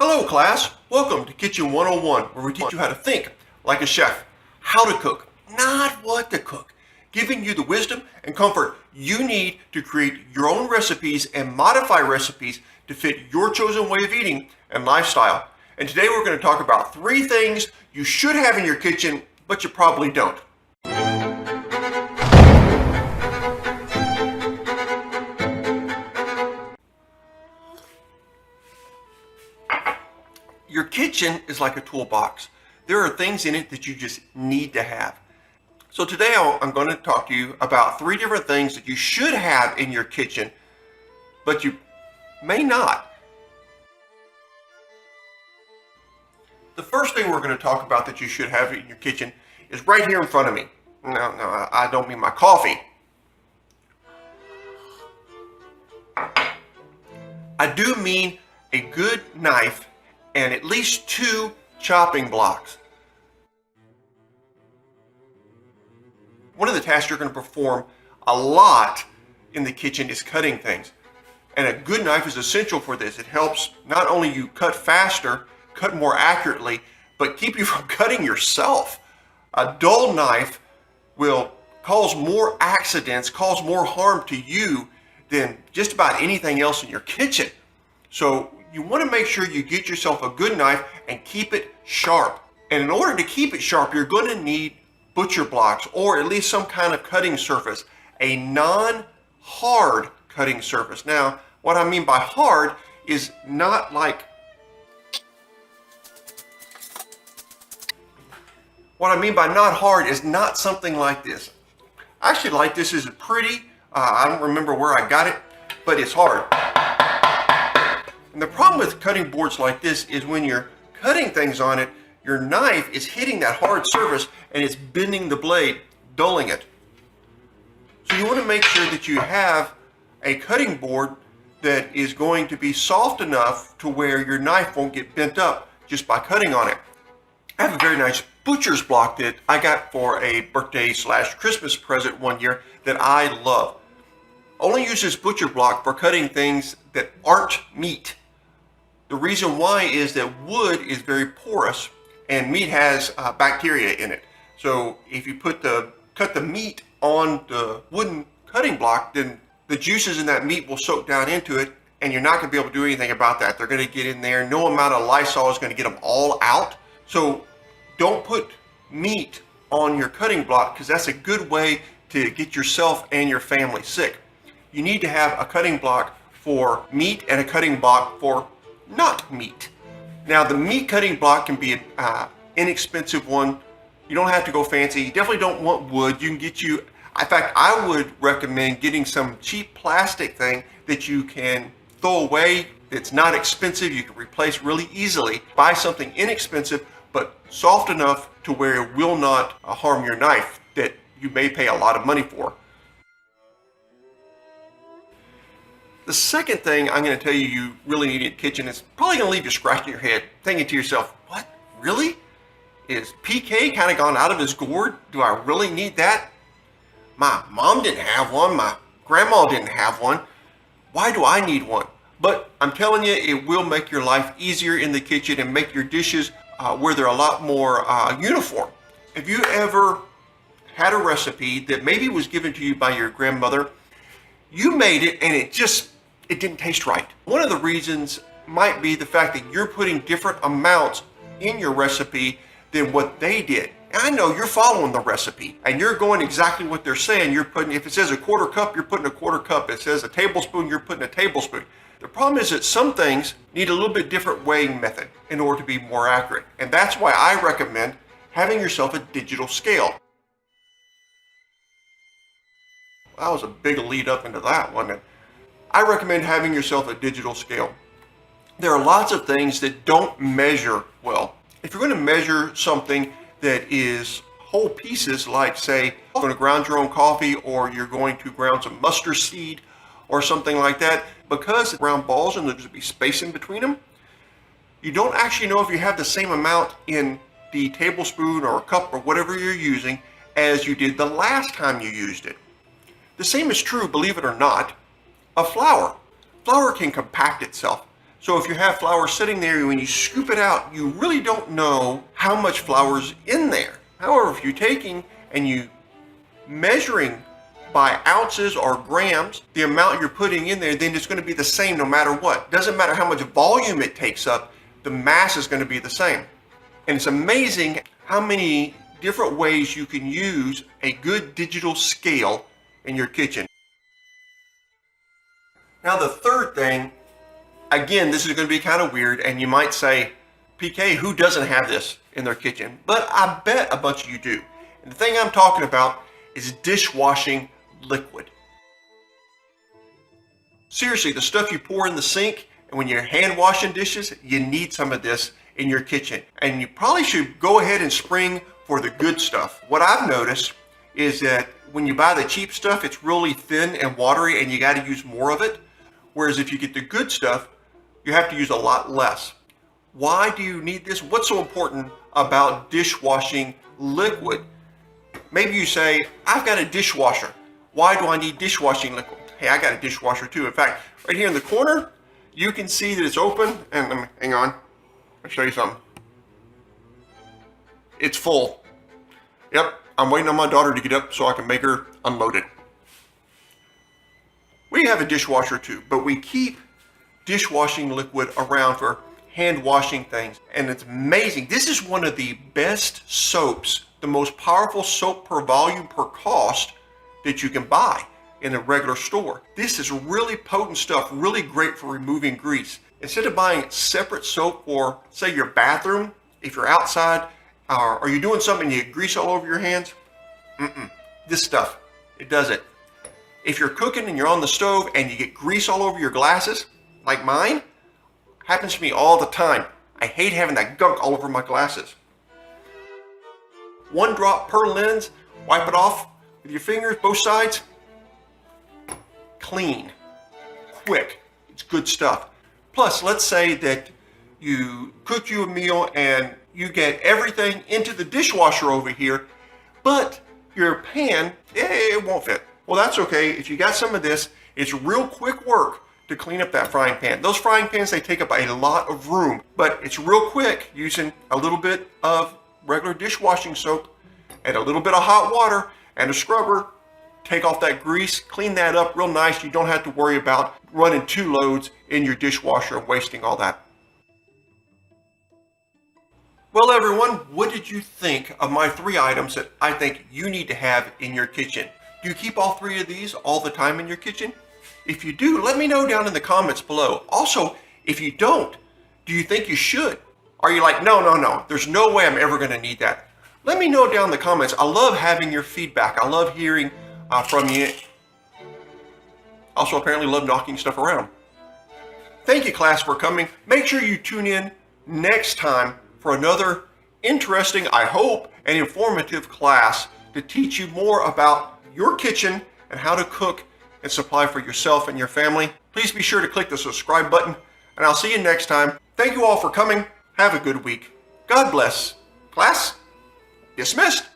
Hello class, welcome to Kitchen 101, where we teach you how to think like a chef, how to cook, not what to cook, giving you the wisdom and comfort you need to create your own recipes and modify recipes to fit your chosen way of eating and lifestyle. And today we're going to talk about 3 things you should have in your kitchen, but you probably don't. Your kitchen is like a toolbox. There are things in it that you just need to have. So today I'm going to talk to you about 3 different things that you should have in your kitchen, but you may not. The first thing we're going to talk about that you should have in your kitchen is right here in front of me. No, I don't mean my coffee. I do mean a good knife and at least 2 chopping blocks. One of the tasks you're going to perform a lot in the kitchen is cutting things. And a good knife is essential for this. It helps not only you cut faster, cut more accurately, but keep you from cutting yourself. A dull knife will cause more accidents, cause more harm to you than just about anything else in your kitchen. So you want to make sure you get yourself a good knife and keep it sharp. And in order to keep it sharp, you're going to need butcher blocks or at least some kind of cutting surface, a non-hard cutting surface. Now, what I mean by hard is not like What I mean by not hard is not something like this. I actually like this. Is pretty. I don't remember where I got it, but it's hard. And the problem with cutting boards like this is when you're cutting things on it, your knife is hitting that hard surface and it's bending the blade, dulling it. So you want to make sure that you have a cutting board that is going to be soft enough to where your knife won't get bent up just by cutting on it. I have a very nice butcher's block that I got for a birthday/Christmas present one year that I love. Only use this butcher block for cutting things that aren't meat. The reason why is that wood is very porous and meat has bacteria in it. So if you cut the meat on the wooden cutting block, then the juices in that meat will soak down into it and you're not going to be able to do anything about that. They're going to get in there. No amount of Lysol is going to get them all out. So don't put meat on your cutting block because that's a good way to get yourself and your family sick. You need to have a cutting block for meat and a cutting block for not meat. Now the meat cutting block can be an inexpensive one. You don't have to go fancy. You definitely don't want wood. You can get in fact, I would recommend getting some cheap plastic thing that you can throw away. It's not expensive. You can replace really easily. Buy something inexpensive but soft enough to where it will not harm your knife that you may pay a lot of money for. The second thing I'm going to tell you really need in the kitchen is probably going to leave you scratching your head, thinking to yourself, what, really? Is PK kind of gone out of his gourd? Do I really need that? My mom didn't have one. My grandma didn't have one. Why do I need one? But I'm telling you, it will make your life easier in the kitchen and make your dishes where they're a lot more uniform. Have you ever had a recipe that maybe was given to you by your grandmother? You made it and it didn't taste right. One of the reasons might be the fact that you're putting different amounts in your recipe than what they did. And I know you're following the recipe and you're going exactly what they're saying. If it says a 1/4 cup, you're putting a 1/4 cup. If it says a tablespoon, you're putting a tablespoon. The problem is that some things need a little bit different weighing method in order to be more accurate. And that's why I recommend having yourself a digital scale. That was a big lead up into that one. I recommend having yourself a digital scale. There are lots of things that don't measure well. If you're going to measure something that is whole pieces, like say you're going to ground your own coffee or you're going to ground some mustard seed or something like that, because it's round balls and there's going to be space in between them, you don't actually know if you have the same amount in the tablespoon or a cup or whatever you're using as you did the last time you used it. The same is true, believe it or not, of flour. Flour can compact itself. So if you have flour sitting there, when you scoop it out, you really don't know how much flour's in there. However, if you're taking and you measuring by ounces or grams, the amount you're putting in there, then it's going to be the same no matter what. Doesn't matter how much volume it takes up, the mass is going to be the same. And it's amazing how many different ways you can use a good digital scale in your kitchen. Now the third thing, again, this is going to be kind of weird, and you might say, PK, who doesn't have this in their kitchen? But I bet a bunch of you do. And the thing I'm talking about is dishwashing liquid. Seriously, the stuff you pour in the sink, and when you're hand washing dishes, you need some of this in your kitchen. And you probably should go ahead and spring for the good stuff. What I've noticed is that when you buy the cheap stuff, it's really thin and watery, and you got to use more of it. Whereas if you get the good stuff, you have to use a lot less. Why do you need this? What's so important about dishwashing liquid? Maybe you say, I've got a dishwasher. Why do I need dishwashing liquid? Hey, I got a dishwasher too. In fact, right here in the corner, you can see that it's open. And hang on, I'll show you something. It's full. Yep, I'm waiting on my daughter to get up so I can make her unload it. We have a dishwasher too, but we keep dishwashing liquid around for hand washing things. And it's amazing. This is one of the best soaps, the most powerful soap per volume per cost that you can buy in a regular store. This is really potent stuff, really great for removing grease. Instead of buying separate soap for, say, your bathroom, if you're outside, or you're doing something and you get grease all over your hands, this stuff, it does it. If you're cooking and you're on the stove and you get grease all over your glasses, like mine, happens to me all the time. I hate having that gunk all over my glasses. One drop per lens, wipe it off with your fingers, both sides. Clean, quick, it's good stuff. Plus, let's say that you cook you a meal and you get everything into the dishwasher over here, but your pan, it won't fit. Well, that's okay. If you got some of this, it's real quick work to clean up that frying pan. Those frying pans, they take up a lot of room, but it's real quick using a little bit of regular dishwashing soap and a little bit of hot water and a scrubber. Take off that grease, clean that up real nice. You don't have to worry about running 2 loads in your dishwasher and wasting all that. Well, everyone, what did you think of my 3 items that I think you need to have in your kitchen? Do you keep all 3 of these all the time in your kitchen? If you do, let me know down in the comments below. Also, if you don't, do you think you should? Are you like, no, there's no way I'm ever going to need that? Let me know down in the comments. I love having your feedback. I love hearing from you. Also, apparently love knocking stuff around. Thank you, class, for coming. Make sure you tune in next time for another interesting, I hope, and informative class to teach you more about your kitchen and how to cook and supply for yourself and your family. Please be sure to click the subscribe button, and I'll see you next time. Thank you all for coming. Have a good week. God bless. Class, dismissed.